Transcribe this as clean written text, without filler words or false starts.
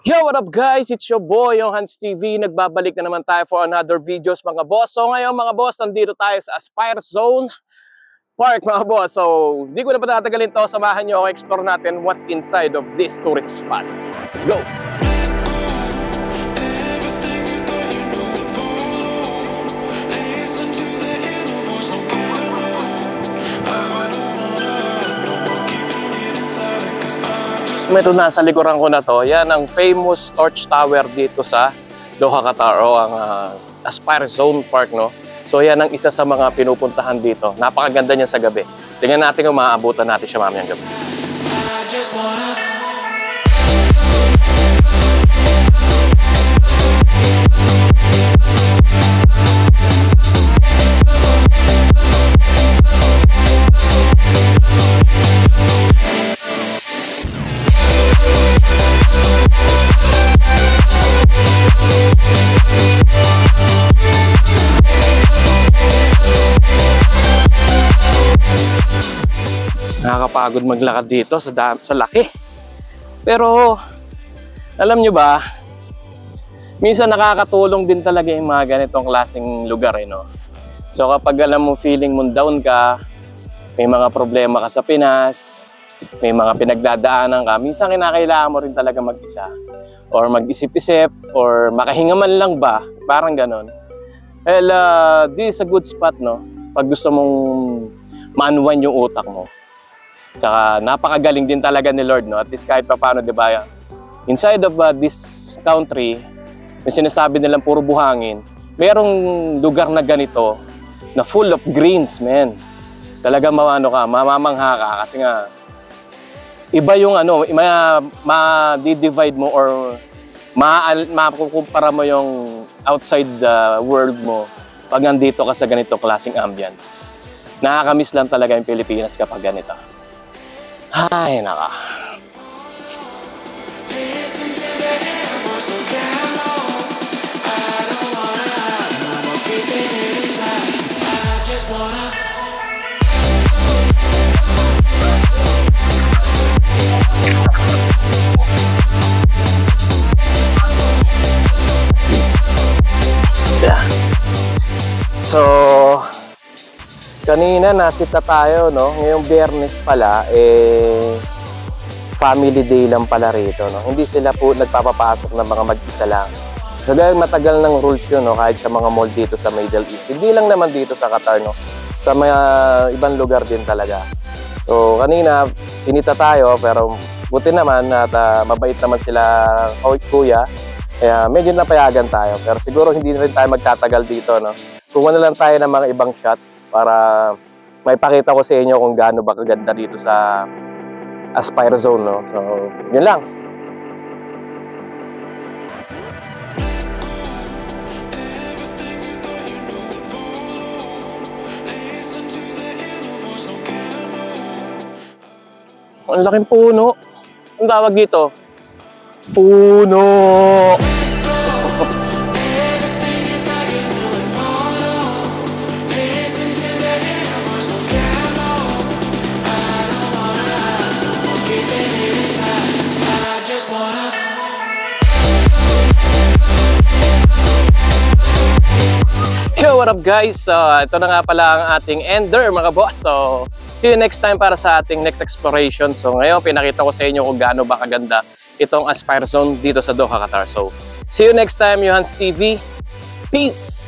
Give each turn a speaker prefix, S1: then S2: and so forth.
S1: Yo, what up guys? It's your boy, yung Hans TV. Nagbabalik na naman tayo for another videos mga boss. So ngayon mga boss, nandito tayo sa Aspire Zone Park mga boss. So hindi ko na patatagalin to. Samahan nyo ako explore natin what's inside of this tourist spot. Let's go! Ito nasa likuran ko na to, yan ang famous torch tower dito sa Doha, Qatar, o ang Aspire Zone Park, no? So yan ang isa sa mga pinupuntahan dito. Napakaganda niya sa gabi. Tingnan natin kung maaabutan natin siya mamayang gabi. Nakakapagod maglakad dito sa laki. Pero alam nyo ba, minsan nakakatulong din talaga yung mga ganitong klaseng lugar, no? So kapag alam mo feeling mo down ka, may mga problema ka sa Pinas, may mga pinagdadaanan ka, minsan kinakailangan mo rin talaga mag-isa or mag-isip-isip or makahinga man lang ba, parang ganon. Well, this is a good spot, no? Pag gusto mong ma-unwind yung utak mo. Saka napakagaling din talaga ni Lord, no? At least kahit pa paano, di ba? Inside of this country, may sinasabi nilang puro buhangin, merong lugar na ganito na full of greens, man. Talaga mamamangha ka kasi nga iba yung ma-divide mo or makukumpara mo yung outside the world mo pag nandito ka sa ganito klaseng ambience. Nakakamiss lang talaga yung Pilipinas kapag ganito. Ay, naka. Yeah. So, kanina nasita tayo, no? Ngayong Biyernes pala, family day lang pala rito, no? Hindi sila po nagpapapasok ng mga mag-isa lang. So dahil matagal ng rules yun, no? Kahit sa mga mall dito sa Middle East. Hindi lang naman dito sa Qatar, no? Sa mga ibang lugar din talaga. So kanina, sinita tayo, pero buti naman at mabait naman sila kuya. Kaya medyo napayagan tayo. Pero siguro hindi rin tayo magtatagal dito, no? Kuha na lang tayo ng mga ibang shots para maipakita ko sa inyo kung gaano ba kaganda dito sa Aspire Zone, no? So, yun lang. Ang laking puno. Ang tawag dito? Puno! Yo, what up guys? Ito na nga pala ang ating ender mga boss. So, see you next time para sa ating next exploration. So, ngayon pinakita ko sa inyo kung gaano ba kaganda itong Aspire Zone dito sa Doha, Qatar. So, see you next time, Hans TV. Peace!